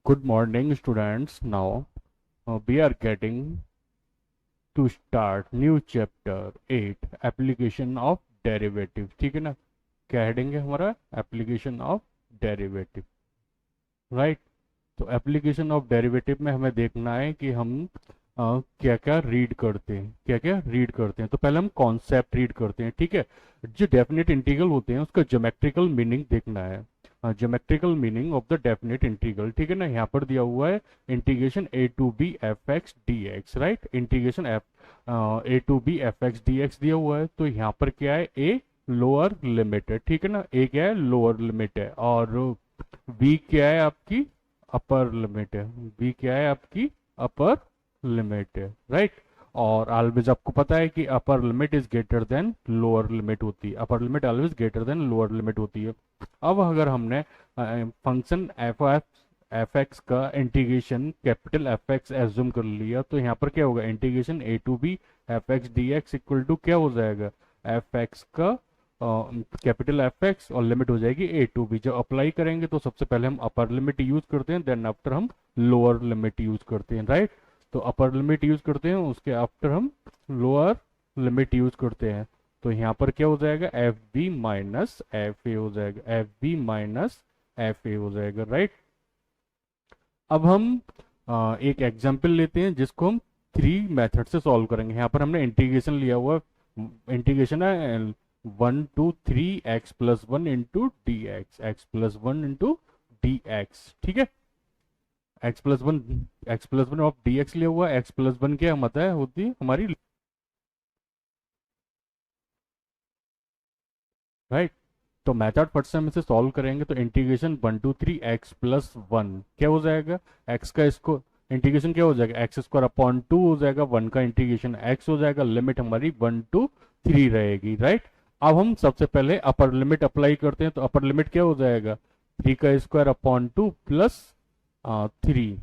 Good morning, students. Now we are getting to start new chapter 8 application of derivative. ठीक है ना? क्या heading है हमारा? Application of derivative, right? तो एप्लीकेशन ऑफ डेरिवेटिव में हमें देखना है कि हम क्या क्या रीड करते हैं, क्या क्या रीड करते हैं। तो पहले हम कॉन्सेप्ट रीड करते हैं, ठीक है? जो डेफिनेट इंटीग्रल होते हैं उसका ज्योमेट्रिकल मीनिंग देखना है। Geometrical meaning of the definite integral, ठीक है ना? यहाँ पर दिया हुआ है integration a to b f x d x, right? Integration a to b f x d x दिया हुआ है। तो यहाँ पर क्या है? ए लोअर लिमिट है, ठीक है ना? ए क्या है? लोअर लिमिट है। और बी क्या है? आपकी अपर लिमिट है। बी क्या है? आपकी अपर लिमिट है, राइट? और ऑलवेज आपको पता है कि upper limit is greater than lower limit होती है। Upper limit always greater than lower limit होती है। अब अगर हमने फंक्शन एफ एक्स का integration capital f x assume कर लिया, तो यहाँ पर क्या होगा? Integration a to b f x d x equal to क्या हो जाएगा? एफ एक्स का कैपिटल एफ एक्स और लिमिट हो जाएगी ए टू बी। जब अप्लाई करेंगे तो सबसे पहले हम अपर लिमिट यूज करते हैं, देन आफ्टर हम लोअर लिमिट यूज करते हैं, राइट? तो अपर लिमिट यूज करते हैं, उसके आफ्टर हम लोअर लिमिट यूज करते हैं। तो यहाँ पर क्या हो जाएगा? F b minus f a हो जाएगा, f b minus f a हो जाएगा, राइट? अब हम एक एग्जाम्पल लेते हैं जिसको हम थ्री मेथड से सॉल्व करेंगे। यहाँ पर हमने इंटीग्रेशन लिया हुआ, इंटीग्रेशन है 1 2 3 x+1 into D x+1 into D x, ठीक है? x+1 ऑफ डी एक्स लिया हुआ। x+1 क्या होता है? होती है हमारी, राइट? तो मेथड फट से हम इसे सॉल्व करेंगे। तो इंटीग्रेशन 1 2 3 x+1 क्या हो जाएगा? x का इसको इंटीग्रेशन क्या हो जाएगा? x² अपॉन 2 हो जाएगा। 1 का इंटीग्रेशन x हो जाएगा। लिमिट हमारी 1 2 3 रहेगी, राइट? अब हम सबसे पहले अपर लिमिट अप्लाई करते हैं। तो अपर लिमिट क्या हो जाएगा? 3 का स्क्वायर अपॉन 2 प्लस 3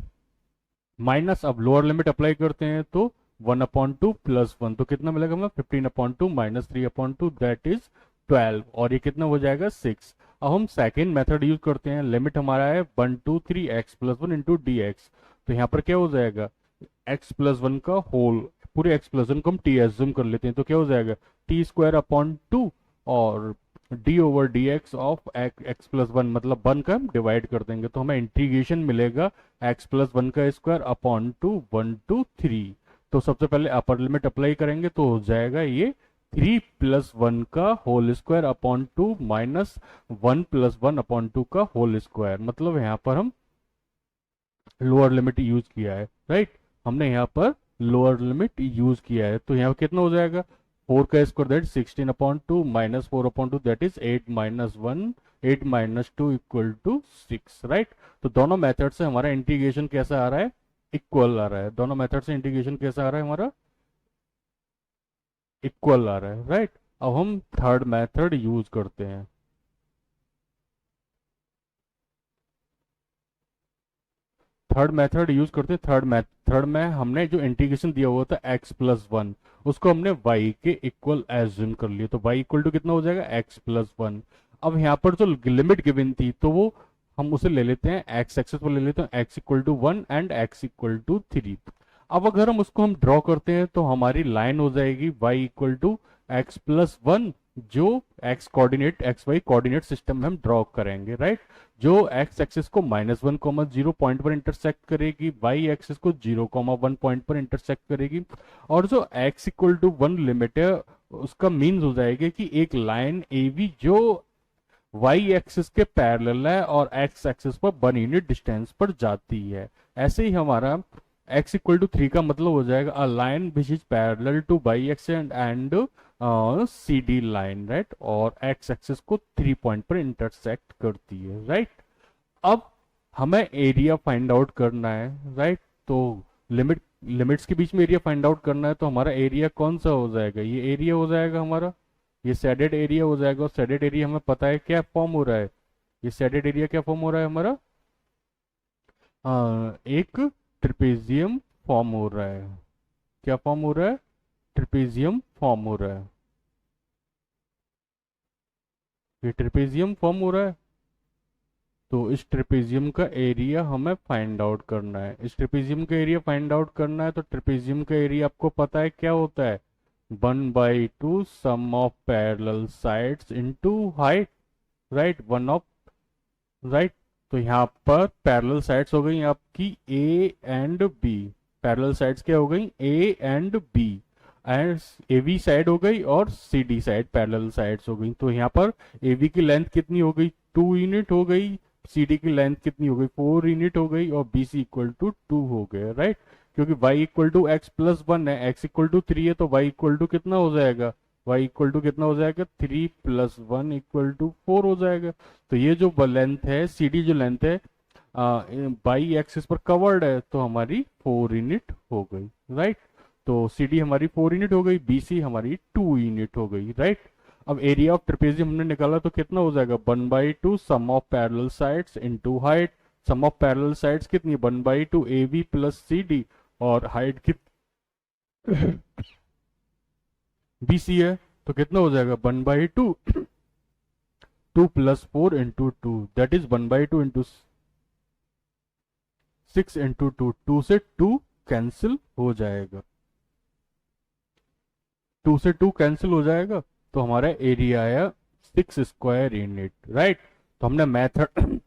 माइनस, अब लोअर लिमिट अप्लाई करते हैं तो 1/2 प्लस 1, तो कितना मिलेगा हमें? 15/2 माइनस 3/2 दैट इज 12, और ये कितना हो जाएगा? 6। अब हम सेकेंड मेथड यूज करते हैं। लिमिट हमारा है 1 2 3 x+1 इंटू डी एक्स। तो यहाँ पर क्या हो जाएगा? x+1 का होल, पूरे x+1 को हम टी एज्यूम कर लेते हैं। तो क्या हो जाएगा? t² अपॉन 2 और D over D x of x+1, मतलब 1 का हम डिवाइड कर देंगे तो हमें इंटीग्रेशन मिलेगा x+1 का स्क्वायर अपॉन 2 1 2 3। तो सबसे पहले अपर लिमिट अप्लाई करेंगे तो हो जाएगा ये 3+1 का होल स्क्वायर अपॉन 2 माइनस 1+1/2 का होल स्क्वायर। मतलब यहाँ पर हम लोअर लिमिट यूज किया है, राइट? हमने यहाँ पर लोअर लिमिट यूज किया है। तो यहाँ कितना हो जाएगा? 4 का square that 16/2 minus 4/2 that is 8 minus 1, 8 minus 2 equal to 6, right? तो दोनों मेथड से हमारा इंटीग्रेशन कैसा आ रहा है? इक्वल आ रहा है। दोनों मेथड से इंटीग्रेशन कैसा आ रहा है हमारा? इक्वल आ रहा है, राइट? अब हम थर्ड मेथड यूज करते हैं। थर्ड मेथड यूज करते हैं। थर्ड में हमने जो इंटीग्रेशन दिया हुआ था x+1, उसको हमने y के इक्वल एज्यूम कर लिया। तो y इक्वल टू कितना हो जाएगा? x+1। अब यहाँ पर जो लिमिट गिवन थी तो वो हम उसे ले लेते हैं, x एक्सेस पर ले लेते हैं, x=1 एंड x=3। अब अगर हम उसको ड्रॉ करते हैं तो हमारी लाइन हो जाएगी y=x+1, जो x coordinate x y coordinate system में हम ड्रॉ करेंगे, राइट? जो x एक्सिस को -1,0 पॉइंट पर इंटरसेक्ट करेगी, y एक्सिस को 0,1 पॉइंट पर इंटरसेक्ट करेगी। और जो x=1 लिमिट है उसका मीन्स हो जाएगा कि एक लाइन AB जो y एक्सिस के पैरेलल है और x एक्सिस पर 1 यूनिट डिस्टेंस पर जाती है। ऐसे ही हमारा x=3 का मतलब हो जाएगा a line which is parallel to y axis and CD line, right? और x एक्सिस को 3 पॉइंट पर इंटरसेक्ट करती है, राइट? अब हमें एरिया फाइंड आउट करना है, राइट? तो लिमिट्स के बीच में एरिया फाइंड आउट करना है। तो हमारा एरिया कौन सा हो जाएगा? ये एरिया हो जाएगा हमारा, ये शेडेड एरिया हो जाएगा। और शेडेड एरिया हमें पता है क्या फॉर्म हो रहा है। ये शेडेड एरिया क्या फॉर्म हो रहा है हमारा? एक ट्रिपेजियम फॉर्म हो रहा है। क्या फॉर्म हो रहा है? ट्रिपेजियम फॉर्म हो रहा है। ये ट्रिपेजियम फॉर्म हो रहा है। तो इस ट्रेपेजियम का एरिया हमें फाइंड आउट करना है। इस ट्रेपेजियम का एरिया फाइंड आउट करना है तो ट्रेपेजियम का एरिया आपको पता है क्या होता है, 1/2 sum of parallel sides into height, right, one of, right. तो यहाँ पर पैरेलल साइड्स हो गई आपकी A and B. Parallel sides क्या हो गई, A and B, and A B side हो गई और C D side parallel sides हो गई। तो यहाँ पर ए बी की लेंथ कितनी हो गई, 2 यूनिट हो गई, सी डी की लेंथ कितनी हो गई, 4 यूनिट हो गई, और बी सी इक्वल टू 2 हो गए, राइट। क्योंकि y equal to x plus 1 है, x इक्वल टू 3 है, तो y इक्वल टू कितना हो जाएगा, y इक्वल टू कितना हो जाएगा, 3 प्लस 1 इक्वल टू 4 हो जाएगा। तो ये जो लेंथ है, सी डी जो लेंथ है बाई एक्सिस पर कवर्ड है, तो हमारी 4 यूनिट हो गई, राइट। तो सी डी हमारी 4 यूनिट हो गई, बी सी हमारी 2 यूनिट हो गई, राइट। अब एरिया ऑफ ट्रेपेजियम हमने निकाला तो कितना हो जाएगा, 1/2 sum of parallel sides into height. Sum of parallel sides कितनी, 1/2 A B plus C D, और हाइट कितनी बी सी है, तो कितना हो जाएगा, 1/2 2 plus 4 into 2, that is 1/2 into 6 into 2, 2 से 2 कैंसिल हो जाएगा, 2 से 2 कैंसिल हो जाएगा, तो हमारा एरिया आया 6 स्क्वायर यूनिट, राइट। तो हमने मेथड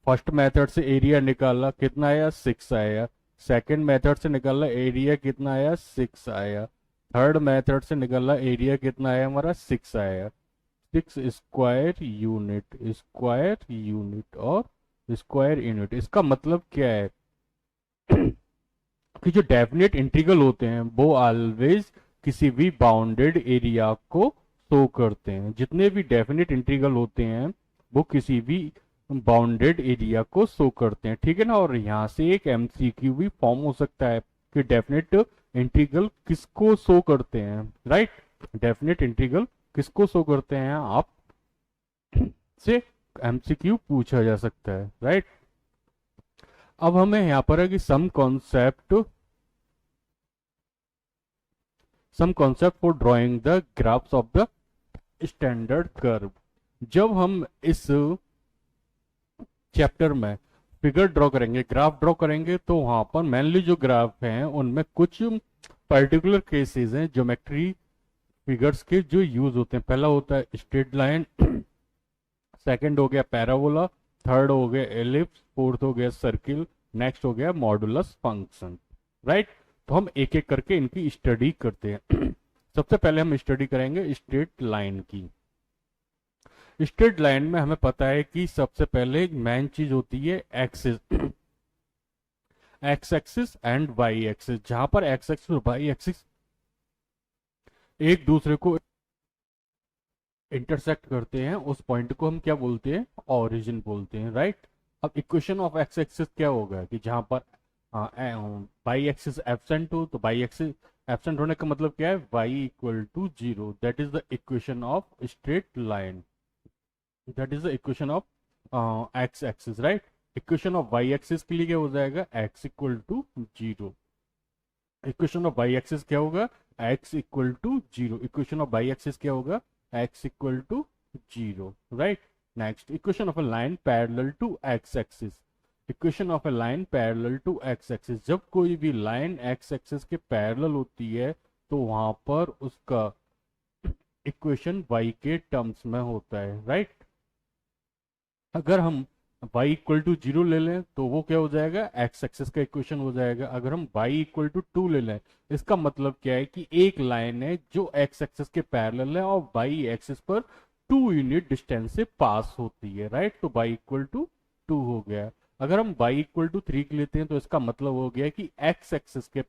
फर्स्ट मेथड से एरिया निकाला, कितना आया, 6 आया। सेकंड मेथड से निकाला, एरिया कितना आया, 6 आया। थर्ड मेथड से निकाला, एरिया कितना आया हमारा, 6 आया। 6 स्क्वायर यूनिट, स्क्वायर यूनिट और स्क्वायर यूनिट। इसका मतलब क्या है कि जो डेफिनेट इंटीग्रल होते हैं वो ऑलवेज किसी भी बाउंडेड एरिया को शो करते हैं। जितने भी डेफिनेट इंटीग्रल होते हैं वो किसी भी बाउंडेड एरिया को शो करते हैं, ठीक है ना। और यहाँ से एक एमसीक्यू भी फॉर्म हो सकता है कि डेफिनेट इंटीग्रल किसको शो करते हैं, राइट। डेफिनेट इंटीग्रल किसको शो करते हैं, आप से एमसीक्यू पूछा जा सकता है, राइट। अब हमें यहाँ पर है कि some concept for drawing the graphs of the standard curve. जब हम इस चैप्टर में फिगर ड्रॉ करेंगे, ग्राफ ड्रॉ करेंगे, तो वहां पर मेनली जो ग्राफ हैं उनमें कुछ पर्टिकुलर केसेस हैं ज्योमेट्री फिगर्स के जो यूज होते हैं। पहला होता है स्ट्रेट लाइन, सेकंड हो गया पैराबोला, थर्ड हो गया एलिप्स, फोर्थ हो गया सर्किल, नेक्स्ट हो गया मॉडुलस फंक्शन, राइट। तो हम एक एक करके इनकी स्टडी करते हैं। सबसे पहले हम स्टडी करेंगे स्ट्रेट लाइन की। स्ट्रेट लाइन में हमें पता है कि सबसे पहले एक मेन चीज होती है axis, x axis and y axis. जहां पर एक्स एक्सिस और वाई एक्सिस एक दूसरे को इंटरसेक्ट करते हैं, उस पॉइंट को हम क्या बोलते हैं, ओरिजिन बोलते हैं, राइट। अब इक्वेशन ऑफ एक्स एक्सिस क्या होगा कि जहां पर वाई एक्सिस एब्सेंट हो, तो वाई एक्सिस एब्सेंट होने का मतलब क्या है, y equal to 0, that is the equation of straight line, that is the equation of x axis, right. Equation of y axis के लिए क्या हो जाएगा, x equal to 0। Equation of y axis क्या होगा, x equal to 0। Equation of y axis क्या होगा, x equal to 0, right. Next, equation of a line parallel to x axis. Equation of a line parallel to x axis, जब कोई भी line x axis के parallel होती है तो वहां पर उसका इक्वेशन वाई के टर्म्स में होता है, राइट। अगर हम y इक्वल टू 0 ले लें तो वो क्या हो जाएगा, x एक्सिस का इक्वेशन हो जाएगा। अगर हम y इक्वल टू 2 ले लें, इसका मतलब क्या है कि एक लाइन है जो x एक्सिस के पैरेलल है और y एक्सिस पर 2 यूनिट डिस्टेंस से पास होती है, राइट। तो y इक्वल टू 2 हो गया। अगर हम y इक्वल टू 3 लेते हैं तो इसका मतलब हो गया कि x एक्सिस के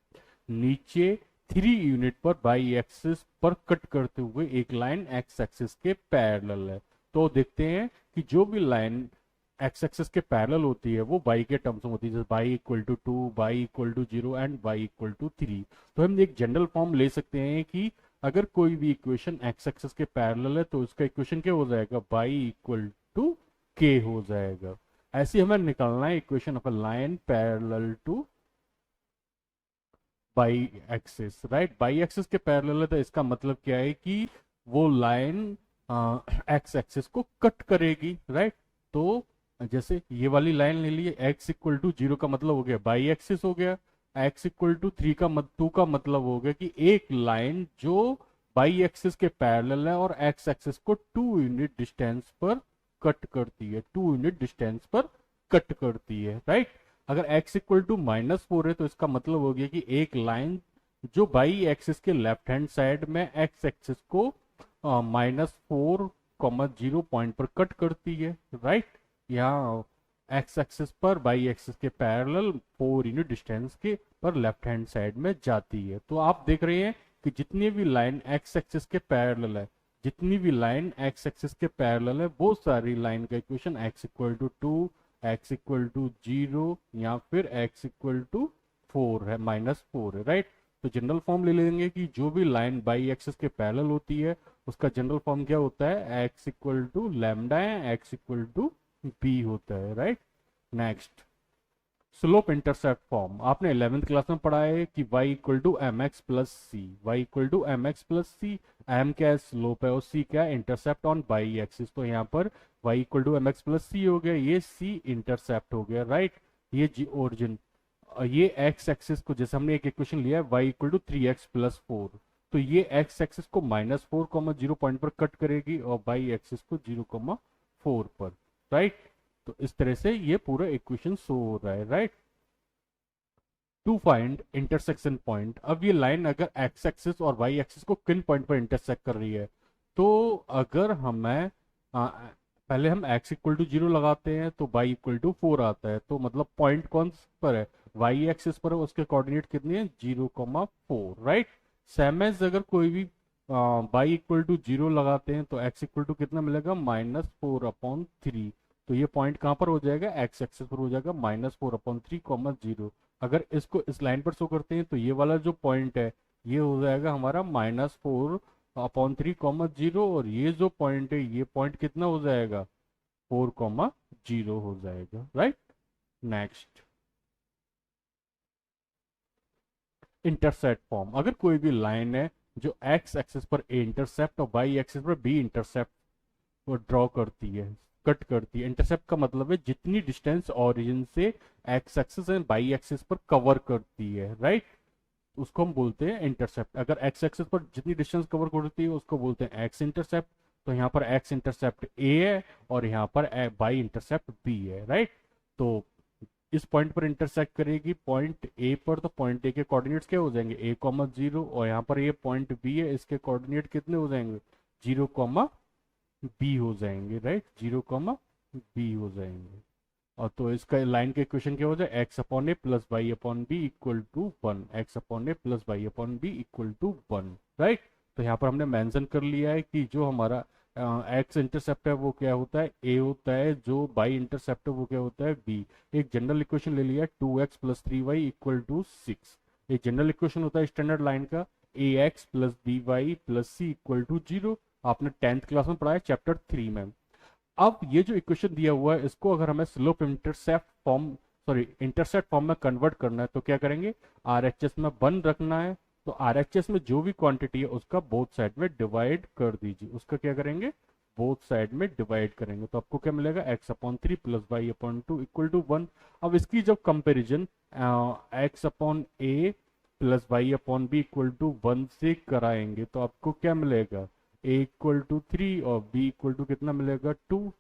नीचे 3 यूनिट पर y एक्सिस पर कट करते हुए एक लाइन x एक्सिस के पैरेलल है। तो देखते हैं कि जो भी लाइन एक्स एक्सिस के पैरेलल होती है वो y के टर्म्स में होती है, जैसे y equal to 2, y equal to 0 and y equal to 3। तो हम एक जनरल फॉर्म ले सकते हैं कि अगर कोई भी इक्वेशन एक्स एक्सिस के पैरेलल है तो उसका इक्वेशन क्या हो जाएगा, y इक्वल टू k हो जाएगा। ऐसे हमें निकालना है equation of a line parallel two by axis, right. By axis के पैरेलल है तो इसका मतलब क्या है कि वो लाइन एक्स एक्सिस को कट करेगी, राइट। तो जैसे ये वाली लाइन ले लिए, x इक्वल टू 0 का मतलब हो गया बाई एक्सिस हो गया, x इक्वल टू 3 का 2 का मतलब हो गया कि एक लाइन जो बाई एक्सिस के पैरेलल है और x एक्सिस को 2 यूनिट डिस्टेंस पर कट करती है, 2 यूनिट डिस्टेंस पर कट करती है, राइट। अगर x इक्वल टू -4 है तो इसका मतलब हो गया कि एक लाइन जो बाई एक्सिस के लेफ्ट हैंड साइड में x एक्सिस को -4, 0 पॉइंट पर कट करती है, राइट। यहाँ एक्स एक्सिस पर बाई एक्सिस के पैरेलल 4 यूनिट डिस्टेंस के पर लेफ्ट हैंड साइड में जाती है। तो आप देख रहे हैं कि जितनी भी लाइन एक्स एक्सिस के पैरेलल है, जितनी भी लाइन एक्स एक्सिस के पैरेलल है, वो सारी लाइन का equation x equal to 2, x equal to 0 या फिर x इक्वल टू 4 है, -4 है, राइट। तो जनरल फॉर्म ले लेंगे कि जो भी लाइन बाई एक्सिस के पैरेलल होती है उसका जनरल फॉर्म क्या होता है, x इक्वल टू लैम्डा है, x इक्वल टू बी होता है, right. Next, slope intercept form आपने 11th क्लास में पढ़ा है कि y equal to M x plus c, y equal to M x plus c. M क्या है, स्लोप है, और सी क्या है, इंटरसेप्ट ऑन बाई एक्सिस। तो यहाँ पर y equal to M x plus C हो गया, ये c इंटरसेप्ट हो गया, राइट। ये जी ओरिजिन, ये x एक्सिस को जैसे हमने एक इक्वेशन लिया है y equal to 3x plus 4, तो ये x एक्सिस को -4, 0 पॉइंट पर कट करेगी और y एक्सिस को 0,4 पर, राइट। तो इस तरह से ये पूरा इक्वेशन शो हो रहा है, right. To find intersection point, अब ये लाइन अगर एक्स एक्सिस और वाई एक्सिस को किन पॉइंट पर इंटरसेक्ट कर रही है, तो अगर हमें पहले हम x इक्वल टू 0 लगाते हैं तो y इक्वल टू 4 आता है, तो मतलब पॉइंट कौन पर है, y एक्सिस पर है, उसके कोऑर्डिनेट कितने हैं, 0,4, राइट। सेम एज अगर कोई भी y इक्वल टू 0 लगाते हैं तो x इक्वल टू कितना मिलेगा, -4/3। तो ये पॉइंट कहाँ पर हो जाएगा, x एक्सिस पर हो जाएगा, -4/3, 0। अगर इसको इस लाइन पर शो करते हैं तो ये वाला जो पॉइंट है ये हो जाएगा हमारा -4/3, 0, और ये जो पॉइंट है ये पॉइंट कितना हो जाएगा, 4,0 हो जाएगा, राइट। नेक्स्ट, इंटरसेप्ट फॉर्म, अगर कोई भी लाइन है जो x एक्सिस पर a इंटरसेप्ट और y एक्सिस पर b इंटरसेप्ट को ड्रॉ करती है, कट करती है। इंटरसेप्ट का मतलब है जितनी डिस्टेंस ओरिजिन से x axis and y axis पर कवर करती है, राइट, उसको हम बोलते हैं इंटरसेप्ट। अगर x एक्सिस पर जितनी डिस्टेंस कवर करती है उसको बोलते हैं x इंटरसेप्ट। तो यहाँ पर x इंटरसेप्ट a है और यहाँ पर y इंटरसेप्ट b है, राइट। तो इस पॉइंट पर इंटरसेक्ट करेगी पॉइंट ए पर, तो पॉइंट ए के कोऑर्डिनेट्स क्या हो जाएंगे, a,0, और यहाँ पर ये पॉइंट बी है, इसके कोऑर्डिनेट कितने हो जाएंगे, 0,b हो जाएंगे, राइट, 0,b हो जाएंगे। और तो इसका लाइन का इक्वेशन क्या हो जाए, x/a plus y/b equal to 1, x/a plus y/b equal to 1, right. तो यहाँ पर हमने मेंशन कर लिया है कि जो हमारा x इंटरसेप्ट है वो क्या होता है, a होता है, जो y इंटरसेप्ट है वो क्या होता है, b। एक जनरल इक्वेशन ले लिया, 2x plus 3y equal to 6। एक जनरल इक्वेशन होता है स्टैंडर्ड लाइन का, ax plus by plus c equal to 0। आपने 10th क्लास में पढ़ा है चैप्टर 3 में। अब ये जो इक्वेशन दिया हुआ है इसको अगर हमें slope intercept form, sorry intercept form में कन्वर्ट करना है तो क्या करेंगे, आरएचएस में 1 रखना है। तो आरएचएस में जो भी क्वांटिटी है उसका बोथ साइड में डिवाइड कर दीजिए, उसका क्या करेंगे, बोथ साइड में डिवाइड करेंगे, तो आपको क्या मिलेगा, x/3 plus y/2 equal to 1। अब इसकी जब comparison x/a plus y/b equal to 1 से कराएंगे तो आपको क्या मिलेगा, a इक्वल टू 3 और b इक्वल टू कितना मिलेगा, 2।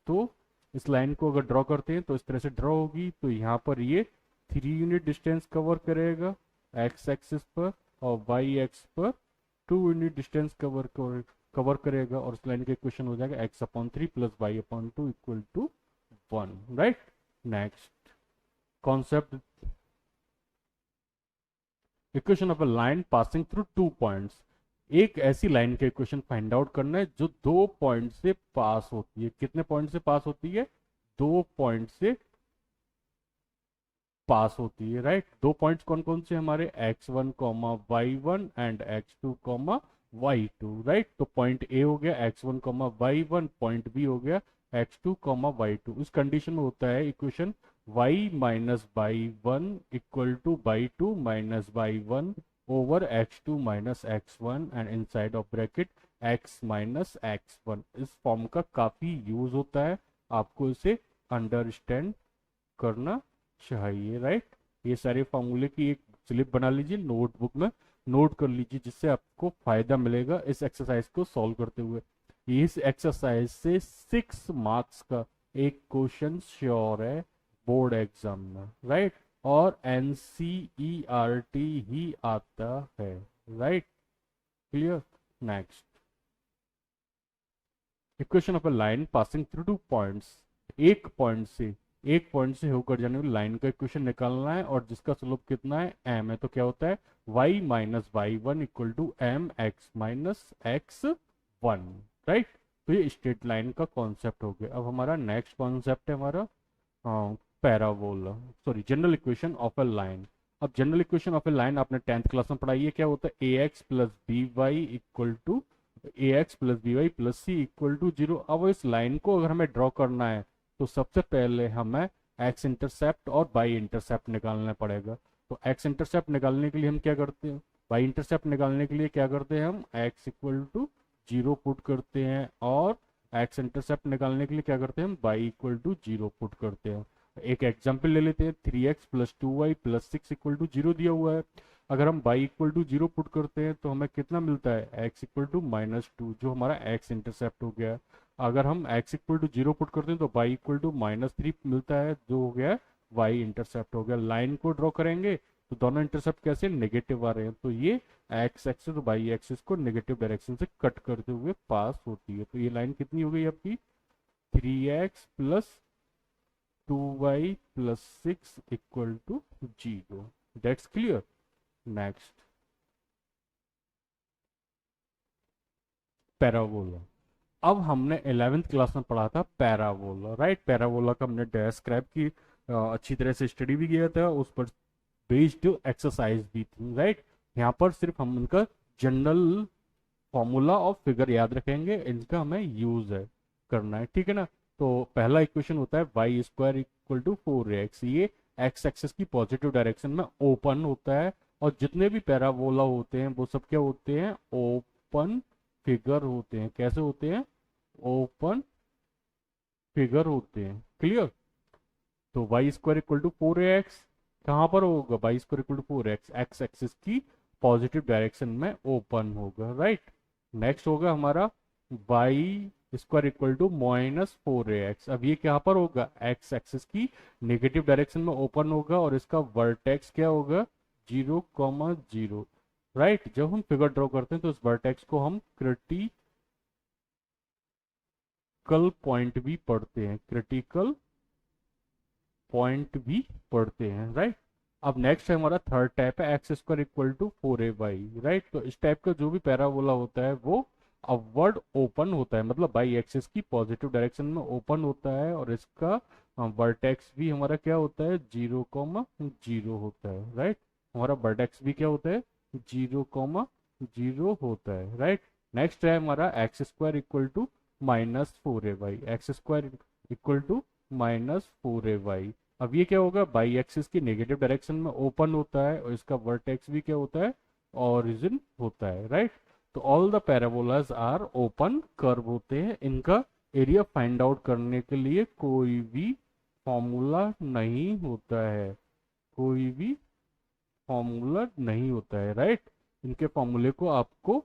तो इस लाइन को अगर ड्रॉ करते हैं तो इस तरह से ड्रॉ होगी, तो यहाँ पर ये 3 यूनिट डिस्टेंस कवर करेगा x एक्सिस पर, और y एक्स पर 2 यूनिट डिस्टेंस कवर करेगा, और इस लाइन का इक्वेशन हो जाएगा x/3 plus y/2 equal to 1, right. Next concept, equation of a line passing through 2 points, एक ऐसी लाइन का इक्वेशन फाइंड आउट करना है जो 2 पॉइंट से पास होती है। कितने पॉइंट से पास होती है, 2 पॉइंट से पास होती है, राइट। 2 पॉइंट्स कौन कौन से हमारे, x1 y1 and x2 y2, right. तो पॉइंट ए हो गया x1 y1, पॉइंट बी हो गया x2 y2। इस कंडीशन में होता है equation y minus y1 equal to y2 minus y1 over x2 minus x1 and inside of bracket x minus x1। इस फॉर्म का काफी यूज होता है आपको इसे अंडरस्टैंड करना चाहिए, राइट। ये सारे फॉर्मूले की एक स्लिप बना लीजिए, नोटबुक में नोट कर लीजिए, जिससे आपको फायदा मिलेगा इस एक्सरसाइज को सॉल्व करते हुए। इस एक्सरसाइज से 6 मार्क्स का एक क्वेश्चन श्योर है बोर्ड एग्जाम में, राइट। और एनसीईआरटी ही आता है, right. Clear. Next, equation of a line passing through 2 points. एक पॉइंट से होकर जाने वाली लाइन का इक्वेशन निकालना है और जिसका स्लोप कितना है, m है। तो क्या होता है, y minus y one equal to M x minus x one, right. तो ये स्ट्रेट लाइन का कॉन्सेप्ट हो गया। अब हमारा नेक्स्ट कॉन्सेप्ट है हमारा parabola, sorry general equation of a line. अब general equation of a line आपने 10th क्लास में पढ़ाई है। क्या होता है, A X plus B Y equal to A X plus B Y plus C equal to zero. अब इस लाइन को अगर हमें ड्रॉ करना है तो सबसे पहले हमें एक्स इंटरसेप्ट और वाई इंटरसेप्ट निकालना पड़ेगा। तो एक्स इंटरसेप्ट निकालने के लिए हम क्या करते हैं, वाई इंटरसेप्ट निकालने के लिए क्या करते हैं, हम x equal to zero put करते हैं, और एक्स इंटरसेप्ट निकालने के लिए क्या करते हैं, हम y equal to zero put करते हैं। एक एग्जाम्पल ले लेते हैं, 3x plus 2y plus 6 equal to zero दिया हुआ है। अगर हम y equal to zero put करते हैं तो हमें कितना मिलता है, x equal to minus two, जो हमारा x इंटरसेप्ट हो गया। अगर हम x equal to zero put करते हैं तो y equal to minus three मिलता है, जो हो गया y इंटरसेप्ट हो गया। लाइन को ड्रॉ करेंगे तो दोनों इंटरसेप्ट कैसे नेगेटिव आ रहे हैं, तो ये x एक्सिस और y एक्सिस को नेगेटिव डायरेक्शन से कट करते हुए पास होती है। तो ये लाइन कितनी हो गई आपकी, 3x plus 2y plus 6 equal to zero. That's clear. Next, parabola. अब हमने 11th क्लास में पढ़ा था पैराबोला, राइट। पैराबोला का हमने डिस्क्राइब की, अच्छी तरह से स्टडी भी किया था, उस पर बेस्ड एक्सरसाइज भी थी, राइट। यहाँ पर सिर्फ हम उनका जनरल फॉर्मूला और फिगर याद रखेंगे, इनका हमें यूज है करना है, ठीक है ना। तो पहला इक्वेशन होता है Y square equal to 4x। ये एक्स एक्सिस की पॉजिटिव डायरेक्शन में ओपन होता है, और जितने भी पैराबोला होते हैं वो सब क्या होते हैं, ओपन फिगर होते हैं। कैसे होते हैं, ओपन फिगर होते हैं। क्लियर। तो Y square equal to 4x कहाँ पर होगा, y square equal to 4x x axis की पॉजिटिव डायरेक्शन में ओपन होगा, राइट। नेक्स्ट होगा हमारा y square equal to minus 4x। अब ये कहाँ पर होगा, एक्स एक्सिस की नेगेटिव डायरेक्शन में ओपन होगा, और इसका वर्टेक्स क्या होगा, 0,0, राइट। जब हम फिगर ड्रॉ करते हैं तो इस वर्टेक्स को हम क्रिटिकल पॉइंट भी पढ़ते हैं, क्रिटिकल पॉइंट भी पढ़ते हैं, राइट। अब नेक्स्ट है हमारा थर्ड टाइप है x square equal to 4ay, right. तो इस टाइप का जो भी पैराबोला होता है वो अपवर्ड ओपन होता है, मतलब बाई एक्सिस की पॉजिटिव डायरेक्शन में ओपन होता है, और इसका वर्टेक्स भी हमारा क्या होता है, 0,0 होता है, राइट। हमारा वर्टेक्स भी क्या होता है, 0,0 होता है, राइट। नेक्स्ट है हमारा x square equal to minus 4ay, x square equal to minus 4ay। अब ये क्या होगा, बाई एक्सिस की नेगेटिव डायरेक्शन में ओपन होता है, और इसका वर्टेक्स भी क्या होता है, ओरिजिन होता है, राइट। तो all the parabolas are open curve होते हैं। इनका एरिया फाइंड आउट करने के लिए कोई भी फॉर्मूला नहीं होता है, कोई भी फॉर्मूला नहीं होता है, राइट। इनके फॉर्मूले को आपको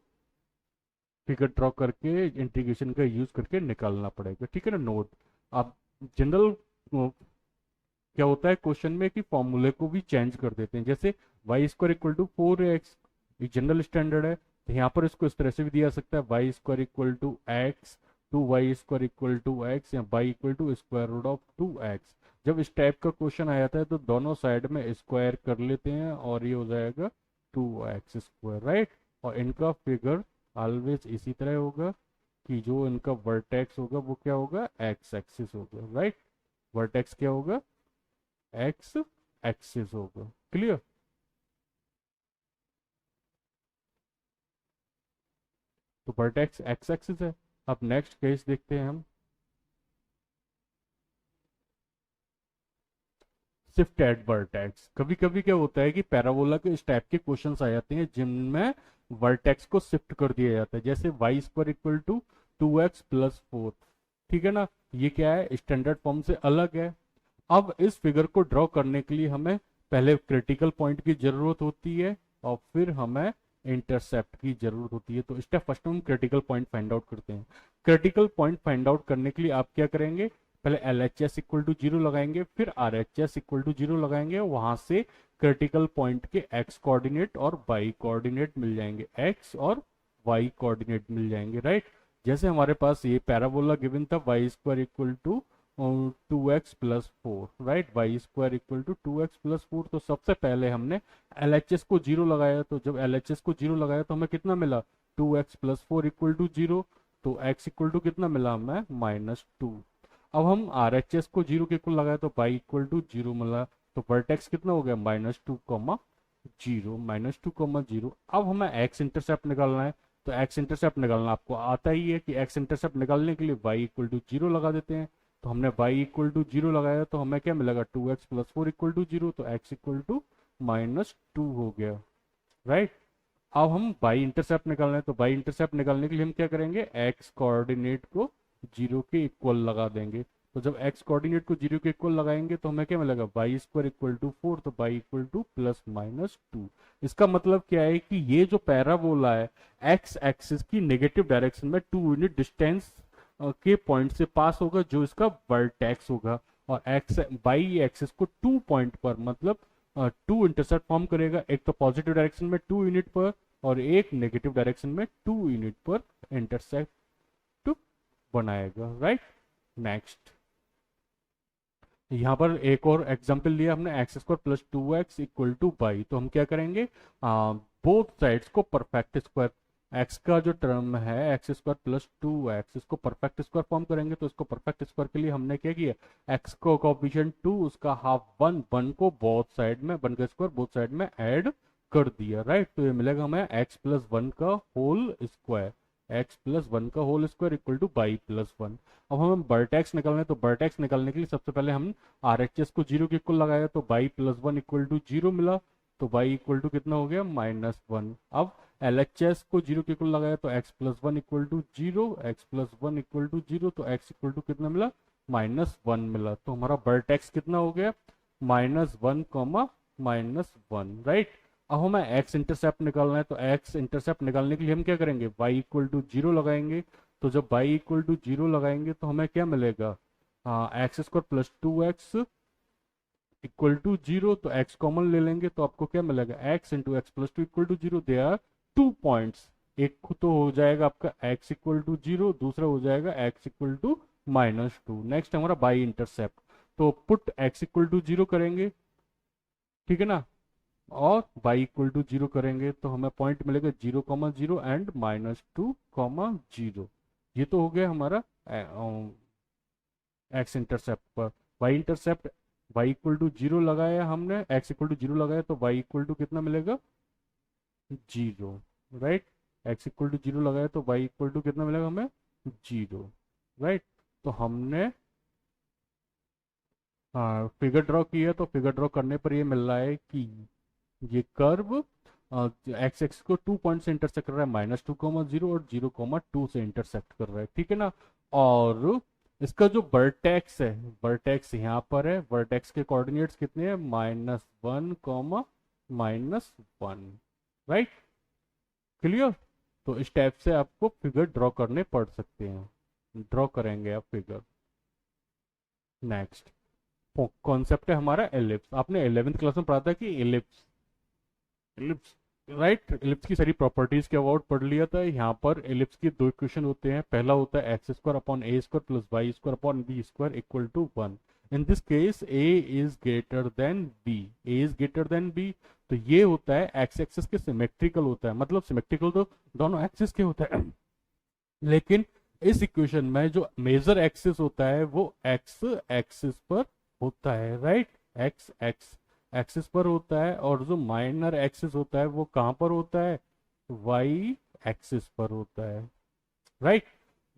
फिगर ड्रॉ करके इंटीग्रेशन का यूज करके निकालना पड़ेगा, ठीक है ना। नोट, आप जनरल क्या होता है क्वेश्चन में कि फॉर्मूले को भी चेंज कर देते हैं, जैसे y square equal to 4x एक जनरल स्टैंडर्ड है, तो यहाँ पर इसको इस तरह से भी दिया सकता है, Y square equal to X, two Y square equal to X, या Y equal to square root of 2x। जब इस टाइप का क्वेश्चन आ जाता है तो दोनों साइड में स्क्वायर कर लेते हैं, और ये हो जाएगा 2x स्क्वायर, राइट। और इनका फिगर ऑलवेज इसी तरह होगा कि जो इनका वर्टेक्स होगा वो क्या होगा, एक्स एक्सिस होगा, राइट। वर्टेक्स क्या होगा, एक्स एक्सिस होगा। क्लियर। तो वर्टेक्स एक्स एक्सिस है। अब नेक्स्ट केस देखते हैं हम, शिफ्ट एट वर्टेक्स। कभी कभी क्या होता है कि पैराबोला के इस टाइप के क्वेश्चंस आ जाते हैं जिनमें वर्टेक्स को शिफ्ट कर दिया जाता है, जैसे y square equal to 2x plus 4, ठीक है ना, ये क्या है, स्टैंडर्ड फॉर्म से अलग है। अब इस फिगर को ड्रॉ करने के लिए हमें पहले क्रिटिकल पॉइंट की जरूरत होती है और फिर हमें इंटरसेप्ट की जरूरत होती है। तो स्टेप फर्स्ट हम क्रिटिकल पॉइंट फाइंड आउट करते हैं। क्रिटिकल पॉइंट फाइंड आउट करने के लिए आप क्या करेंगे, पहले L H S equal to zero लगाएंगे, फिर R H S equal to zero लगाएंगे, वहां से क्रिटिकल पॉइंट के एक्स कोऑर्डिनेट और वाई कोऑर्डिनेट मिल जाएंगे, एक्स और वाई कोऑर्डिनेट मिल जाएंगे, राइट। जैसे हमारे पास ये पैराबोला गिवन था y square equal to 2x plus 4, right, y square equal to 2x plus 4। तो सबसे पहले हमने LHS को जीरो लगाया, तो जब LHS को जीरो लगाया तो हमें कितना मिला, 2x plus 4 equal to zero. तो x इक्वल टू कितना मिला हमें, -2। अब हम RHS को जीरो के इक्वल लगाए तो y इक्वल टू जीरो मिला। तो वर्टेक्स कितना हो गया, -2, -2, अब हमें x इंटरसेप्ट निकालना है। तो x इंटरसेप्ट निकालना आपको आता ही है कि x इंटरसेप्ट निकालने के लिए y इक्वल टू जीरो लगा देते हैं। तो हमने y इक्वल टू जीरो लगाया तो हमें क्या मिलेगा, 2x plus 4 equal to zero. तो x इक्वल टू -2 हो गया, राइट। अब हम y इंटरसेप्ट निकालना है, तो y इंटरसेप्ट निकालने के लिए हम क्या करेंगे, x कोऑर्डिनेट को जीरो के इक्वल लगा देंगे। तो जब x कोऑर्डिनेट को जीरो के इक्वल लगाएंगे तो हमें क्या मिलेगा, वाई स्क्वायर इक्वल टू 4। तो y इक्वल टू +-2। इसका मतलब क्या है कि ये जो पैराबोला है x एक्सिस की नेगेटिव डायरेक्शन में 2 यूनिट डिस्टेंस के पॉइंट से पास होगा, जो इसका वर्टेक्स होगा। और एक्स वाई एक्सिस को 2 पॉइंट पर मतलब 2 इंटरसेप्ट फॉर्म करेगा, एक तो पॉजिटिव डायरेक्शन में 2 यूनिट पर और एक नेगेटिव डायरेक्शन में 2 यूनिट पर इंटरसेप्ट बनाएगा, राइट। नेक्स्ट, यहाँ पर एक और एग्जांपल लिया हमने, x square plus 2x equal to y. तो हम क्या करेंगे, बोथ साइड्स को परफेक्ट स्क्वायर, एक्स का जो टर्म है एक्स स्क्वायर प्लस 2x, इसको परफेक्ट स्क्वायर फॉर्म करेंगे। तो इसको परफेक्ट स्क्वायर के लिए हमने क्या किया, एक्स को कोएफिशिएंट 2, उसका हाफ 1, 1 को बोथ साइड में, 1 का स्क्वायर बोथ साइड में ऐड कर दिया, राइट। तो ये मिलेगा हमें x प्लस 1 का होल स्क्वायर, x प्लस 1 का whole square equal to y plus 1। अब हमें वर्टेक्स निकालना है, तो वर्टेक्स निकालने के लिए सबसे पहले हम RHS को जीरो के इक्वल लगाया, तो y plus 1 equal to zero मिला। तो y इक्वल टू कितना हो गया, -1। अब LHS को जीरो के इक्वल लगाया तो x plus 1 equal to zero, x plus 1 equal to zero. तो x इक्वल टू कितना मिला, -1 मिला। तो हमारा वर्टेक्स कितना हो गया, -1, -1, राइट। अब हमें x इंटरसेप्ट निकालना है, तो x इंटरसेप्ट निकालने के लिए हम क्या करेंगे, y इक्वल टू जीरो लगाएंगे। तो जब y इक्वल टू जीरो लगाएंगे तो हमें क्या मिलेगा, x square plus 2x equal to zero. तो x कॉमन ले लेंगे तो आपको क्या मिलेगा, x into x plus 2 equal to zero. They are 2 points, एक तो हो जाएगा आपका x इक्वल टू जीरो, दूसरा हो जाएगा x इक्वल टू -2। नेक्स्ट हमारा y इंटरसेप्ट, तो put x equal to zero करेंगे, ठीक है ना, और y इक्वल टू जीरो करेंगे तो हमें पॉइंट मिलेगा 0,0 एंड -2,0। ये तो हो गया हमारा x इंटरसेप्ट पर। y intercept, y equal to zero लगाया हमने, x इक्वल टू जीरो लगाया तो y इक्वल टू कितना मिलेगा, zero, right. x equal to zero लगाया तो y इक्वल टू कितना मिलेगा हमें, जीरो, राइट। तो हमने फिगर ड्रॉ किया, तो फिगर ड्रॉ करने पर ये मिल रहा है कि ये कर्व एक्स एक्स को 2 पॉइंट से इंटरसेक्ट कर रहा है, -2,0 और 0,2 से इंटरसेक्ट कर रहा है, ठीक है ना। और इसका जो वर्टेक्स है, वर्टेक्स यहाँ पर है, वर्टेक्स के कोऑर्डिनेट्स कितने हैं, -1, -1, राइट, क्लियर। तो इस टाइप से आपको फिगर ड्रॉ करने पड़ सकते हैं, ड्रॉ करेंगे आप फिगर। नेक्स्ट कॉन्सेप्ट है हमारा एलिप्स। आपने 11th क्लास में पढ़ा था कि एलिप्स, एलिप्स, राइट, एलिप्स की सारी प्रॉपर्टीज के अबाउट पढ़ लिया था। यहाँ पर एलिप्स के दो इक्वेशन होते हैं, पहला होता है x square upon a square plus y square upon b square equal to 1। In this case a is greater than b, a is greater than b. तो ये होता है एक्स एक्सिस के सिमेट्रिकल होता है, मतलब सिमेट्रिकल तो दोनों एक्सिस के होता है, लेकिन इस इक्वेशन में जो मेजर एक्सिस होता है वो एक्स एक्सिस पर होता है, राइट, एक्स एक्स एक्सिस पर होता है, और जो माइनर एक्सिस होता है वो कहां पर होता है, वाई एक्सिस पर होता है, राइट।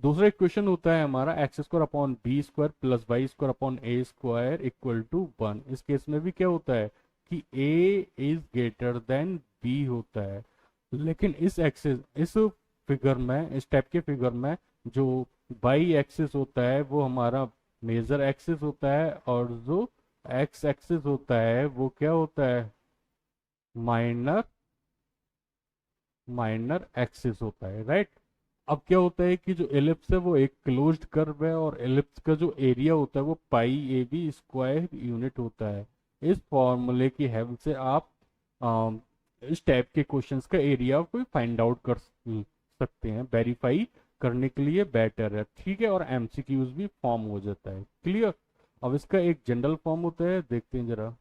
दूसरा इक्वेशन होता है हमारा x square upon b square plus y square upon a square equal to 1। इस केस में भी क्या होता है कि a is greater than b होता है, लेकिन इस एक्सिस, इस फिगर में, इस टाइप के फिगर में जो बाई एक्सिस होता है वो हमारा मेजर एक्सिस होता है, और जो एक्स एक्सिस होता है वो क्या होता है, माइनर माइनर एक्सिस होता है, राइट। अब क्या होता है कि जो एलिप्स है वो एक क्लोज्ड कर्व है, और एलिप्स का जो एरिया होता है वो पाई ए बी स्क्वायर यूनिट होता है। इस फॉर्मूले की हेल्प से आप इस टाइप के क्वेश्चंस का एरिया को फाइंड आउट कर सकते हैं, वेरीफाई करने के लिए बेटर है, ठीक है। और एमसीक्यूज भी फॉर्म हो जाता है, क्लियर। अब इसका एक जनरल फॉर्म होता है, देखते हैं जरा।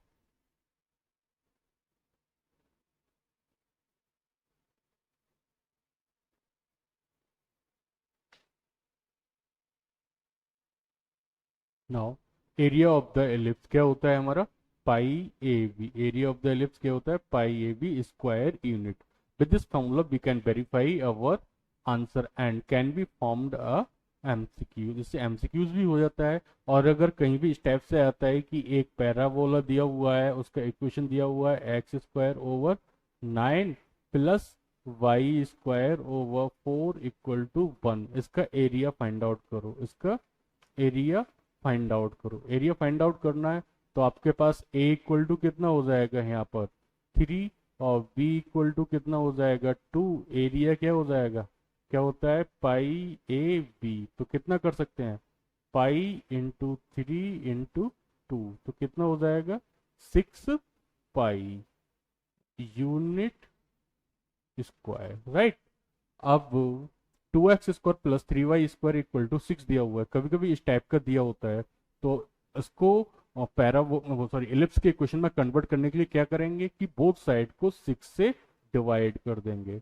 Now area of the ellipse क्या होता है हमारा, pi a b. Area of the ellipse क्या होता है, pi a b square unit. With this formula we can verify our answer and can be formed a MCQ. जिससे MCQs भी हो जाता है। और अगर कहीं भी स्टेप से आता है कि एक पैराबोला दिया हुआ है, उसका इक्वेशन दिया हुआ है एक्स स्क्वायर ओवर 9 प्लस y square over 4 equal to 1, इसका एरिया फाइंड आउट करो, इसका एरिया फाइंड आउट करो। एरिया फाइंड आउट करना है तो आपके पास ए इक्वल टू कितना हो जाएगा यहाँ पर 3, और बी इक्वल टू कितना हो जाएगा 2। एरिया क्या हो जाएगा, क्या होता है पाई ए बी। तो कितना कर सकते हैं, पाई इंटू 3 इंटू 2, तो कितना हो जाएगा 6 पाई यूनिट स्क्वायर, राइट। अब 2x square plus 3y square equal to 6 दिया हुआ है, कभी कभी इस टाइप का दिया होता है, तो इसको पैरा वो सॉरी इलिप्स के इक्वेशन में कन्वर्ट करने के लिए क्या करेंगे कि बोथ साइड को 6 से डिवाइड कर देंगे,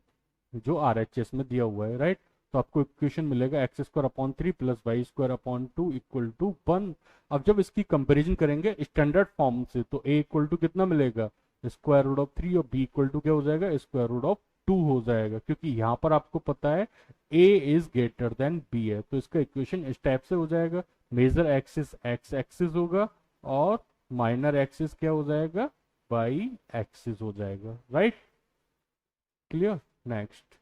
जो आरएचएस में दिया हुआ है, राइट। तो आपको इक्वेशन मिलेगा x square upon 3 plus y square upon 2 equal to 1। अब जब इसकी कंपेरिजन करेंगे स्टैंडर्ड फॉर्म से, तो ए इक्वल टू कितना मिलेगा, स्क्वायर रूट ऑफ 3, और बी इक्वल टू क्या हो जाएगा, स्क्वायर रूट ऑफ 2 हो जाएगा, क्योंकि यहाँ पर आपको पता है ए इज ग्रेटर देन बी है। तो इसका इक्वेशन इस टाइप से हो जाएगा, मेजर एक्सिस एक्स एक्सिस होगा, और माइनर एक्सिस क्या हो जाएगा, वाई एक्सिस हो जाएगा, right. Clear. Next,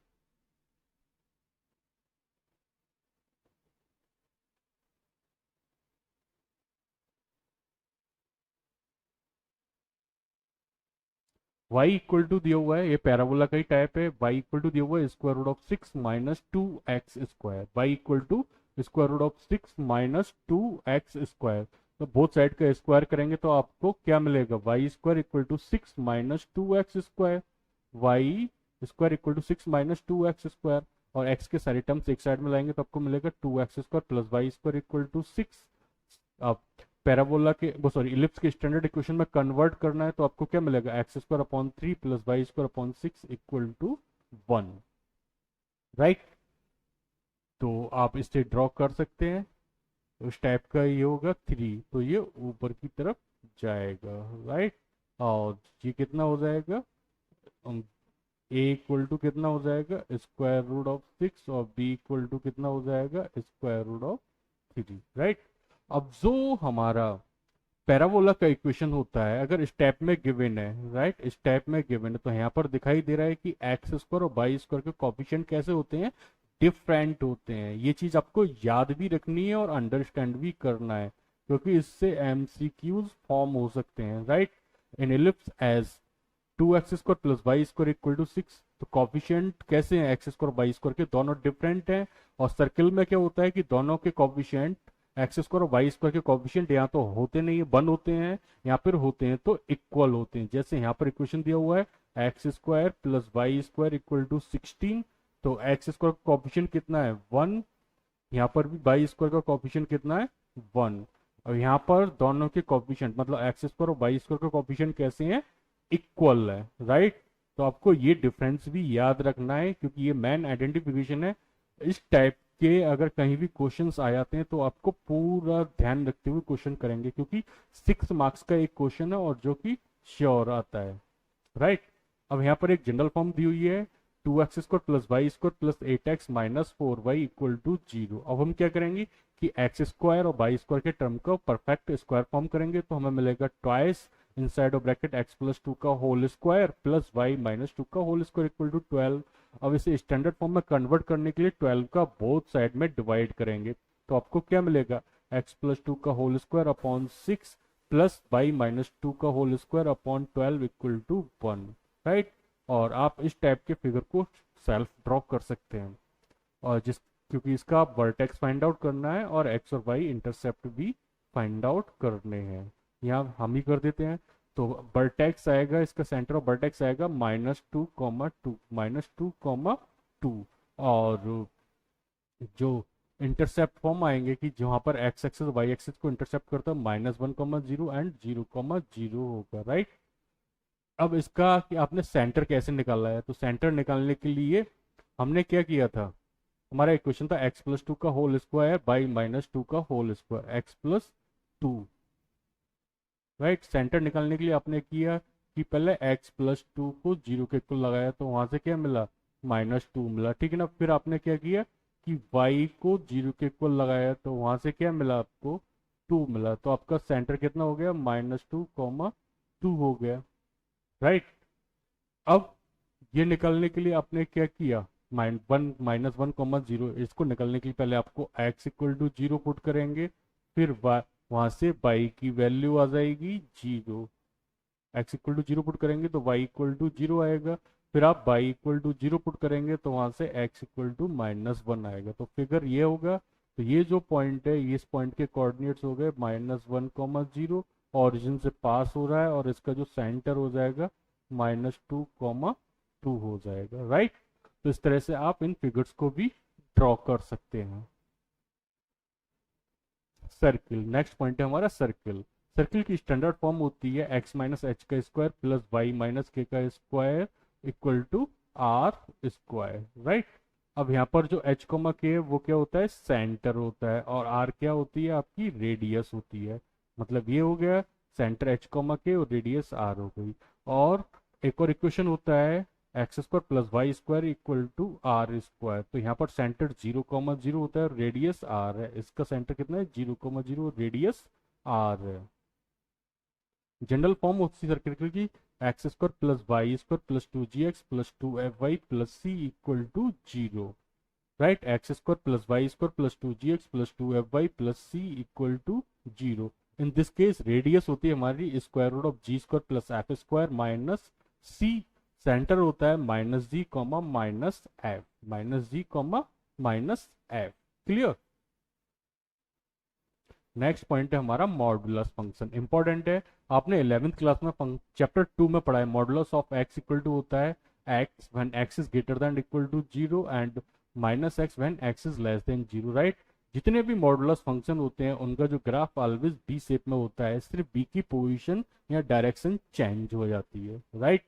y equal to दिया हुआ है, ये पैराबोला का ही टाइप है। y इक्वल टू दिया हुआ है square root of 6 minus 2x square. y equal to square root of 6 minus 2x square. तो बोथ साइड का स्क्वायर करेंगे तो आपको क्या मिलेगा, y square equal to 6 minus 2x square. Y square equal to 6 minus 2x square, और x के सारे टर्म्स एक साइड में लाएंगे तो आपको मिलेगा 2x square plus y square equal to 6। अब पैराबोला के वो सॉरी इलिप्स के स्टैंडर्ड इक्वेशन में कन्वर्ट करना है तो आपको क्या मिलेगा, x square upon 3 plus y square upon 6 equal to 1, right. तो आप इसे ड्रॉ कर सकते हैं, उस टाइप का ये होगा 3, तो ये ऊपर की तरफ जाएगा, राइट। और ये कितना हो जाएगा, ए इक्वल टू कितना हो जाएगा, स्क्वायर रूट ऑफ 6, और बी इक्वल टू कितना हो जाएगा, स्क्वायर रूट ऑफ 3, राइट। अब जो हमारा पैराबोला का इक्वेशन होता है, अगर स्टेप में गिवन है, राइट, स्टेप में गिवन है, तो यहाँ पर दिखाई दे रहा है कि एक्स स्क्वायर और वाई स्क्वायर के कॉफिशिएंट कैसे होते हैं, डिफरेंट होते हैं। ये चीज आपको याद भी रखनी है और अंडरस्टैंड भी करना है, क्योंकि इससे एमसीक्यूज फॉर्म हो सकते हैं, right. In ellipse as 2x square plus y square equal to 6, तो कॉफिशिएंट कैसे हैं, एक्स स्क्वायर वाई स्क्वायर के दोनों डिफरेंट हैं। और सर्किल में क्या होता है कि दोनों के कॉफिशिएंट एक्स स्क्वायर और वाई स्क्वायर के कॉफिशिएंट यहाँ तो होते नहीं है, वन होते हैं, यहाँ पर होते हैं तो इक्वल होते हैं। जैसे यहाँ पर इक्वेशन दिया हुआ है x square plus y square equal to 16, तो एक्स स्क्वायर का कॉफिशिएंट कितना है 1, यहाँ पर भी वाई स्क्वायर का कॉफिशिएंट कितना है 1, और यहाँ पर दोनों के कॉफिशिएंट मतलब एक्स स्क्वायर और वाई स्क्वायर का कॉफिशिएंट कैसे हैं, इक्वल है, राइट। तो आपको ये डिफरेंस भी याद रखना है, क्योंकि ये मेन आइडेंटिफिकेशन है। इस टाइप के अगर कहीं भी क्वेश्चंस आ जाते हैं तो आपको पूरा ध्यान रखते हुए क्वेश्चन करेंगे, क्योंकि 6 मार्क्स का एक क्वेश्चन है और जो कि श्योर आता है, राइट। अब यहाँ पर एक जनरल फॉर्म दी हुई है 2x square plus y square plus 8x minus 4y equal to 0। अब हम क्या करेंगे कि एक्स स्क्वायर और वाई स्क्वायर के टर्म का परफेक्ट स्क्वायर फॉर्म करेंगे, तो हमें मिलेगा twice inside of bracket x plus 2 का whole square plus y minus 2 का होल स्क्वायर इक्वल टू 12। अब इसे स्टैंडर्ड फॉर्म में कन्वर्ट करने के लिए 12 का बोथ साइड में डिवाइड करेंगे, तो आपको क्या मिलेगा, एक्स प्लस टू का whole square upon 6 plus y minus two का whole square upon 12 equal to 1, right. और आप इस टाइप के फिगर को सेल्फ ड्रॉ कर सकते हैं, और जिस क्योंकि इसका आप वर्टेक्स फाइंड आउट करना है और एक्स और वाई इंटरसेप्ट भी फाइंड आउट करने हैं, यहाँ हम ही कर देते हैं। तो वर्टेक्स आएगा, इसका सेंटर ऑफ वर्टेक्स आएगा -2, -2, और जो इंटरसेप्ट फॉर्म आएंगे कि जहाँ पर एक्स एक्सिस वाई एक्सिस को इंटरसेप्ट करता है -1, 0 एंड 0, होगा, राइट। अब इसका कि आपने सेंटर कैसे निकाला है, तो सेंटर निकालने के लिए हमने क्या किया था, हमारा इक्वेशन था एक्स प्लस टू का होल स्क्वायर बाई -2 का whole square, x plus two, right. Center निकालने के लिए आपने किया कि पहले x प्लस टू को 0 के इक्वल लगाया, तो वहां से क्या मिला, -2 मिला, ठीक है ना। फिर आपने क्या किया कि y को 0 के इक्वल लगाया, तो वहां से क्या मिला आपको, 2 मिला, तो आपका सेंटर कितना हो गया, -2, 2 हो गया, राइट। अब ये निकालने के लिए आपने क्या किया, -1, इसको निकालने के लिए पहले आपको x इक्वल टू 0 पुट करेंगे, फिर वहां से y की वैल्यू आ जाएगी 0, x इक्वल टू 0 पुट करेंगे तो y इक्वल टू 0 आएगा, फिर आप y इक्वल टू 0 पुट करेंगे तो वहां से x इक्वल टू -1 आएगा, तो फिगर ये होगा। तो ये जो पॉइंट है, ये इस पॉइंट के कोऑर्डिनेट्स हो गए -1, 0, ऑरिजिन से पास हो रहा है, और इसका जो सेंटर हो जाएगा -2, 2 हो जाएगा, राइट। तो इस तरह से आप इन फिगर्स को भी ड्रॉ कर सकते हैं। सर्किल, नेक्स्ट पॉइंट है हमारा सर्किल। सर्किल की स्टैंडर्ड फॉर्म होती है x माइनस एच का square plus y minus k का square equal to r square, right. अब यहाँ पर जो h कोमा के है वो क्या होता है, सेंटर होता है, और r क्या होती है, आपकी रेडियस होती है। मतलब ये हो गया सेंटर h कोमा के और रेडियस r हो गई। और एक और इक्वेशन होता है x square plus y square equal to r square. तो यहाँ पर सेंटर 0, 0 होता है, रेडियस आर है, इसका सेंटर कितना है, 0, 0, रेडियस आर है। जनरल फॉर्म होती है सर्किल की x square plus y square plus 2gx plus 2fy plus c equal to 0, right. X square plus y square plus 2gx plus 2fy plus c equal to 0। In this case radius होती है हमारी square root of g square plus f square minus c, center होता है -g, -f, -g, -f, clear. Next point है हमारा modulus function, important है, आपने 11th class में चैप्टर 2 में पढ़ा है। Modulus of x equal to होता है x when x is greater than equal to 0 and -x when x is less than 0, right. जितने भी मॉडुलस फंक्शन होते हैं उनका जो ग्राफ ऑलवेज बी शेप में होता है, सिर्फ बी की पोजीशन या डायरेक्शन चेंज हो जाती है, राइट।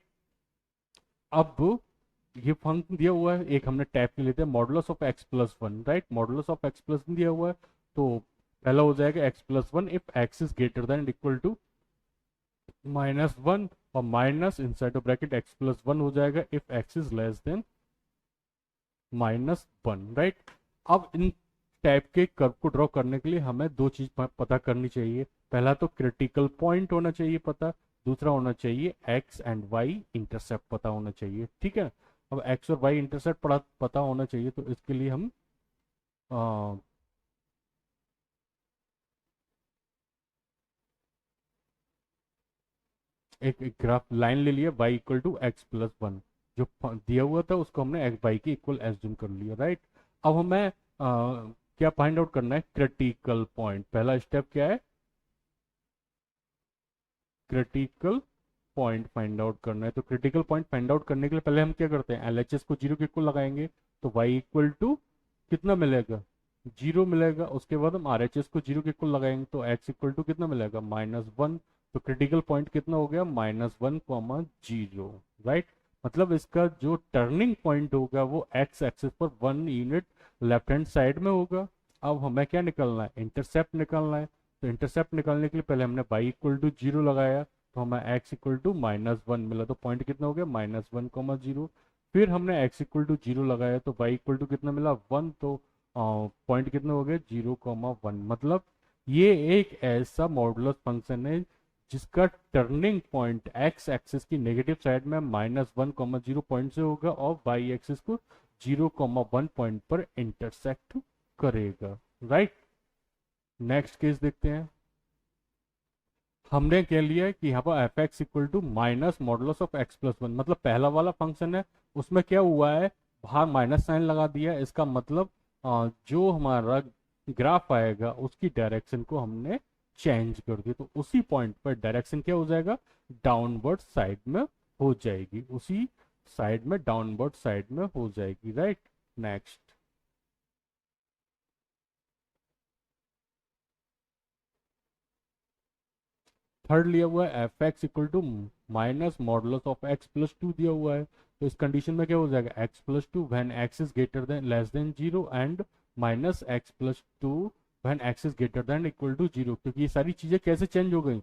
अब ये फंक्शन दिया हुआ है, एक हमने टैप ले लेते हैं modulus of x plus 1, right. Modulus of x plus 1 दिया हुआ है, तो पहला हो जाएगा x plus 1 if x is greater than equal to -1, और minus inside of bracket x plus 1 हो जाएगा if x is less than -1, right. अब इन टाइप के कर्व को ड्रॉ करने के लिए हमें दो चीज पता करनी चाहिए। पहला तो क्रिटिकल पॉइंट होना चाहिए पता, दूसरा होना चाहिए x एंड y इंटरसेप्ट पता होना चाहिए, ठीक है। अब x और y इंटरसेप्ट पता होना चाहिए, तो इसके लिए हम एक ग्राफ लाइन ले लिया y equal to x plus 1, जो दिया हुआ था उसको हमने x y की इक्वल एज्यूम कर लिया, राइट। अब हमें क्या फाइंड आउट करना है, क्रिटिकल पॉइंट। पहला स्टेप क्या है, क्रिटिकल पॉइंट फाइंड आउट करना है। तो क्रिटिकल पॉइंट फाइंड आउट करने के लिए पहले हम क्या करते हैं, एलएचएस को 0 के इक्वल लगाएंगे, तो y इक्वल टू कितना मिलेगा, 0 मिलेगा। उसके बाद हम आरएचएस को 0 के इक्वल लगाएंगे, तो x इक्वल टू कितना मिलेगा, -1। तो क्रिटिकल पॉइंट कितना हो गया, -1, 0, राइट। मतलब इसका जो टर्निंग पॉइंट होगा वो x एक्सिस पर 1 यूनिट लेफ्ट हैंड साइड में होगा। अब हमें क्या निकालना है, इंटरसेप्ट निकालना है। तो इंटरसेप्ट निकालने के लिए पहले हमने y इक्वल टू 0 लगाया, तो हमें x इक्वल टू -1 मिला, तो पॉइंट कितना हो गया, -1, 0। फिर हमने x इक्वल टू 0 लगाया, तो y इक्वल टू कितना मिला, 1, तो पॉइंट कितना हो गया, 0, 1। मतलब ये एक ऐसा मॉडुलस फंक्शन है जिसका टर्निंग पॉइंट एक्स एक्सिस की नेगेटिव साइड में -1,0 पॉइंट से होगा और वाई एक्सिस को 0,1 पॉइंट पर इंटरसेक्ट करेगा। राइट, नेक्स्ट केस देखते हैं। हमने कह लिया है कि यहाँ पर f x equal to minus modulus of x plus one, मतलब पहला वाला फंक्शन है उसमें क्या हुआ है, बाहर माइनस साइन लगा दिया, इसका मतलब जो हमारा ग्राफ आएगा उसकी डायरेक्शन को हमने चेंज कर दिया, तो उसी पॉइंट पर डायरेक्शन क्या हो जाएगा, डाउनवर्ड साइड में हो जाएगी, उसी साइड में डाउनवर्ड साइड में हो जाएगी। राइट, नेक्स्ट थर्ड लिया हुआ है f x equal to minus modulus of x plus two दिया हुआ है, तो इस कंडीशन में क्या हो जाएगा, x plus two when x is greater than less than zero and minus x plus two when x is greater than equal to zero, क्योंकि ये सारी चीजें कैसे चेंज हो गई,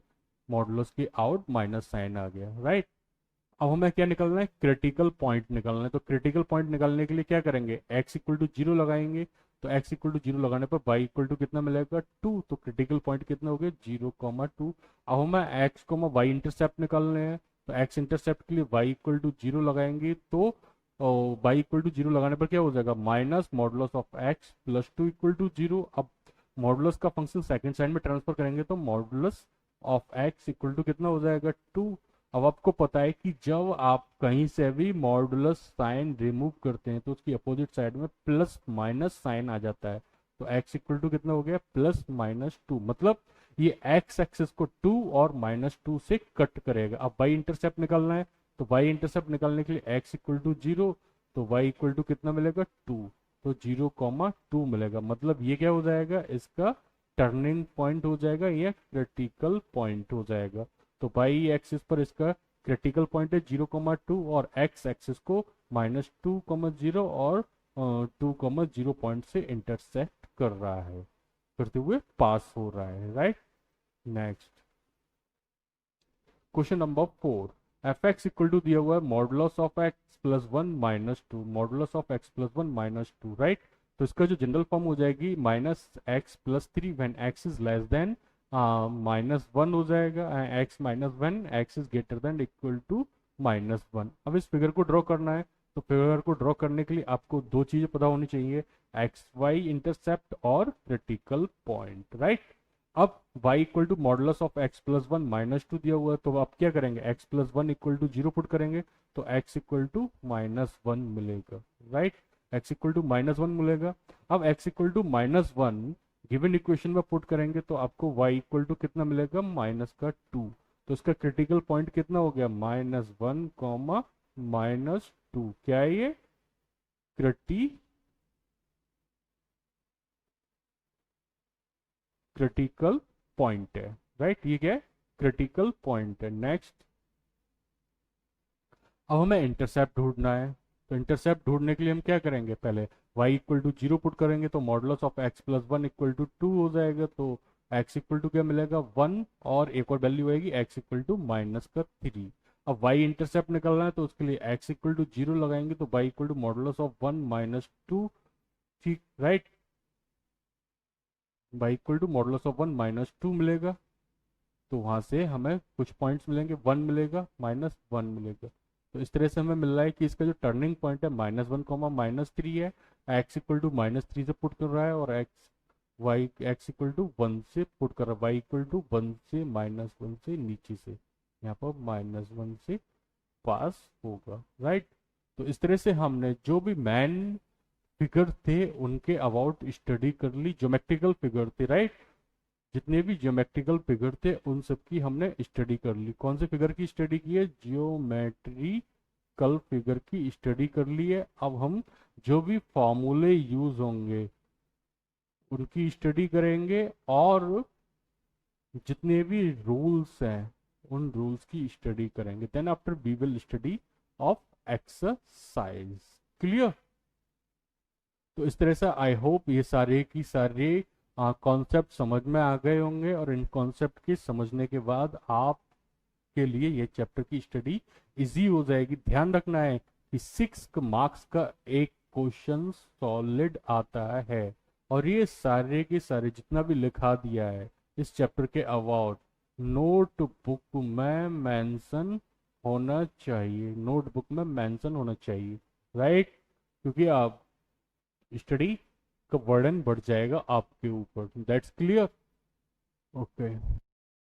मॉडुलस के आउट माइनस साइन आ गया। राइट, अब हमें क्या निकलना है, क्रिटिकल पॉइंट निकलना है, तो क्रिटिकल पॉइंट निकालने के लिए क्या करेंगे, x इक्वल टू जीरो लगाएंगे, तो x इक्वल टू जीरो लगाने पर y इक्वल टू कितना मिलेगा 2, तो क्रिटिकल पॉइंट कितना हो गया 0,2। अब हमें x y इंटरसेप्ट निकालने हैं, तो x इंटरसेप्ट के लिए y इक्वल टू जीरो लगाएंगे, तो y इक्वल टू जीरो लगाने पर क्या हो जाएगा, minus modulus of x plus two equal to zero. अब मॉडुलस का फंक्शन सेकंड साइड में ट्रांसफर करेंगे तो modulus of x equal to कितना हो जाएगा 2। अब आपको पता है कि जब आप कहीं से भी मॉडुलस साइन रिमूव करते हैं तो उसकी अपोजिट साइड में प्लस माइनस साइन आ जाता है, तो x इक्वल टू कितना हो गया प्लस माइनस टू, मतलब ये x एक्सिस को 2 और -2 से कट करेगा। अब y इंटरसेप्ट निकालना है, तो y इंटरसेप्ट निकालने के लिए x इक्वल टू जीरो, तो y इक्वल टू कितना मिलेगा 2, तो 0,2 मिलेगा, मतलब ये क्या हो जाएगा, इसका टर्निंग पॉइंट हो जाएगा, ये क्रिटिकल पॉइंट हो जाएगा। तो वाई एक्सिस पर इसका क्रिटिकल पॉइंट है 0,2 और एक्स एक्सिस को -2,0 और 2,0 पॉइंट से इंटरसेक्ट कर रहा है, करते हुए पास हो रहा है। Right, next question number 4, f x equal to दिया हुआ है modulus of x plus one minus two, modulus of x plus one minus two. Right, तो इसका जो जनरल फॉर्म हो जाएगी minus x plus three when x is less than -1 हो जाएगा, x minus one x is greater than equal to -1। अब इस figure को ड्रॉ करना है, तो फिगर को ड्रॉ करने के लिए आपको दो चीजें पता होनी चाहिए, एक्स वाई इंटरसेप्ट और क्रिटिकल पॉइंट। राइट, अब y equal to modulus of x plus one minus two दिया हुआ है, तो आप क्या करेंगे, x plus one equal to zero put करेंगे, तो x इक्वल टू -1 मिलेगा। राइट, x इक्वल टू -1 मिलेगा। अब x equal to -1 given equation में पुट करेंगे तो आपको y इक्वल टू कितना मिलेगा, माइनस का 2, तो इसका क्रिटिकल पॉइंट कितना हो गया, -1 कॉमा -2, क्या है ये, क्रिटिकल पॉइंट है। राइट, ये क्या है, क्रिटिकल पॉइंट है। नेक्स्ट, अब हमें इंटरसेप्ट ढूंढना है, तो इंटरसेप्ट ढूंढने के लिए हम क्या करेंगे, पहले y equal to zero put करेंगे, तो modulus of x plus one equal to 2 हो जाएगा, तो x इक्वल टू क्या मिलेगा 1, और एक और वैल्यू आएगी x इक्वल टू माइनस का 3। अब y इंटरसेप्ट निकालना है, तो उसके लिए x इक्वल टू जीरो लगाएंगे, तो y equal to modulus of 1 -2। ठीक, right, y equal to modulus of 1 -2 मिलेगा, तो वहां से हमें कुछ पॉइंट्स मिलेंगे, 1 मिलेगा -1 मिलेगा, तो इस तरह से हमें मिल रहा है कि इसका जो टर्निंग पॉइंट है -1 -3 है, x इक्वल टू -3 से पुट कर रहा है, और x इक्वल टू 1 से पुट कर रहा है, y इक्वल टू 1 से -1 से नीचे से यहाँ पर -1 से पास होगा। राइट, तो इस तरह से हमने जो भी मैन फिगर थे उनके अबाउट स्टडी कर ली, ज्योमेट्रिकल फिगर थे। राइट, जितने भी ज्योमेट्रिकल फिगर थे उन सब की हमने स्टडी कर ली। कौन से फिगर की स्टडी की है, ज्योमेट्रिकल फिगर की स्टडी कर ली है। अब हम जो भी फॉर्मूले यूज होंगे उनकी स्टडी करेंगे, और जितने भी रूल्स हैं उन रूल्स की स्टडी करेंगे। Then after we will study of exercise. Clear, तो इस तरह से आई होप ये सारे की सारे कॉन्सेप्ट समझ में आ गए होंगे, और इन कॉन्सेप्ट के समझने के बाद आप के लिए ये चैप्टर की स्टडी इजी हो जाएगी। ध्यान रखना है कि 6 मार्क्स का एक क्वेश्चन सॉलिड आता है, और ये सारे के सारे जितना भी लिखा दिया है इस चैप्टर के अबाउट, नोटबुक में मेंशन होना चाहिए, नोटबुक में मेंशन होना चाहिए, राइट। क्योंकि आप स्टडी का बर्डन बढ़ जाएगा आपके ऊपर, दैट्स क्लियर। ओके।